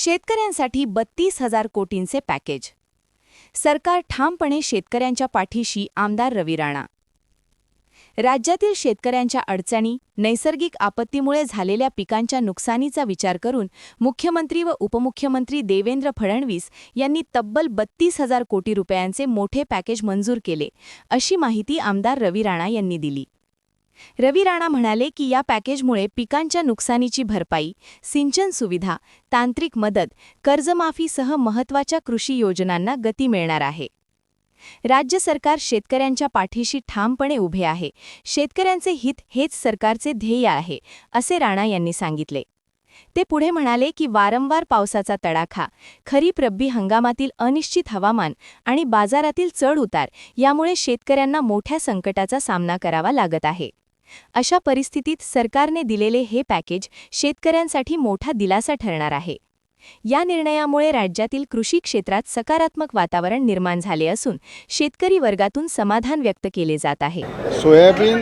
शेतकऱ्यांसाठी 32,000 कोटींचे पॅकेज. सरकार ठामपणे शेतकऱ्यांच्या पाठीशी. आमदार रवी राणा. राज्यातील शेतकऱ्यांच्या अडचणी, नैसर्गिक आपत्तीमुळे झालेल्या पिकांच्या नुकसानीचा विचार करून मुख्यमंत्री व उपमुख्यमंत्री देवेंद्र फडणवीस यांनी तब्बल 32,000 कोटी रुपयांचे मोठे पॅकेज मंजूर केले, अशी माहिती आमदार रवी राणा यांनी दिली. रवी राणा म्हणाले की या पॅकेजमुळे पिकांच्या नुकसानीची भरपाई, सिंचन सुविधा, तांत्रिक मदत, कर्जमाफीसह महत्त्वाच्या कृषी योजनांना गती मिळणार आहे. राज्य सरकार शेतकऱ्यांच्या पाठीशी ठामपणे उभे आहे. शेतकऱ्यांचे हित हेच सरकारचे ध्येय आहे, असे राणा यांनी सांगितले. ते पुढे म्हणाले की वारंवार पावसाचा तडाखा, खरीप रब्बी हंगामातील अनिश्चित हवामान आणि बाजारातील चढ-उतार यामुळे शेतकऱ्यांना मोठ्या संकटाचा सामना करावा लागत आहे. अशा परिस्थितीत सरकारने दिलेले हे पॅकेज शेतकऱ्यांसाठी मोठा दिलासा ठरणार आहे. या निर्णयामुळे राज्यातील कृषी क्षेत्रात सकारात्मक वातावरण निर्माण झाले असून शेतकरी वर्गातून समाधान व्यक्त केले जात आहे. सोयाबीन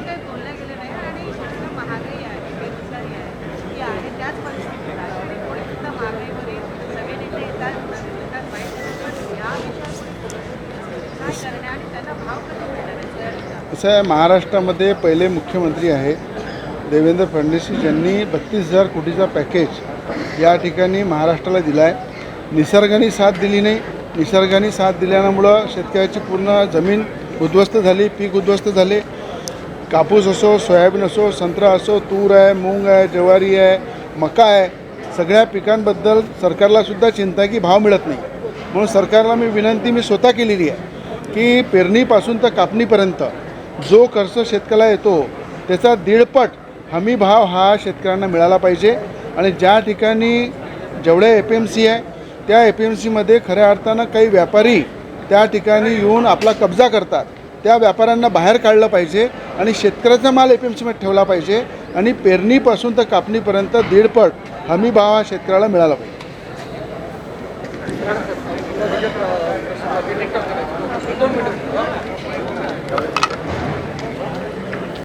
असं आहे, महाराष्ट्रामध्ये पहिले मुख्यमंत्री आहे देवेंद्र फडणवीस यांनी 32,000 कोटीचा पॅकेज या ठिकाणी महाराष्ट्राला दिला आहे. निसर्गाने साथ दिली नाही. निसर्गाने साथ दिल्यामुळं शेतकऱ्याची पूर्ण जमीन उद्ध्वस्त झाली, पीक उद्ध्वस्त झाले. कापूस असो, सोयाबीन असो, संत्रा असो, तूर आहे, मूग आहे, ज्वारी आहे, मका आहे, सगळ्या पिकांबद्दल सरकारलासुद्धा चिंता आहे की भाव मिळत नाही. म्हणून सरकारला मी स्वतः केलेली आहे की पेरणीपासून तर कापणीपर्यंत जो खर्च शेतकऱ्याला येतो त्याचा 1.5 हमी भाव हा शेतकऱ्यांना मिळाला पाहिजे. आणि ज्या ठिकाणी जेवढ्या APMC आहे त्या APMCमध्ये खऱ्या अर्थानं काही व्यापारी त्या ठिकाणी येऊन आपला कब्जा करतात, त्या व्यापाऱ्यांना बाहेर काढलं पाहिजे आणि शेतकऱ्याचा माल APMCमध्ये ठेवला पाहिजे. आणि पेरणीपासून तर कापणीपर्यंत 1.5 हमी भाव हा शेतकऱ्याला मिळाला पाहिजे.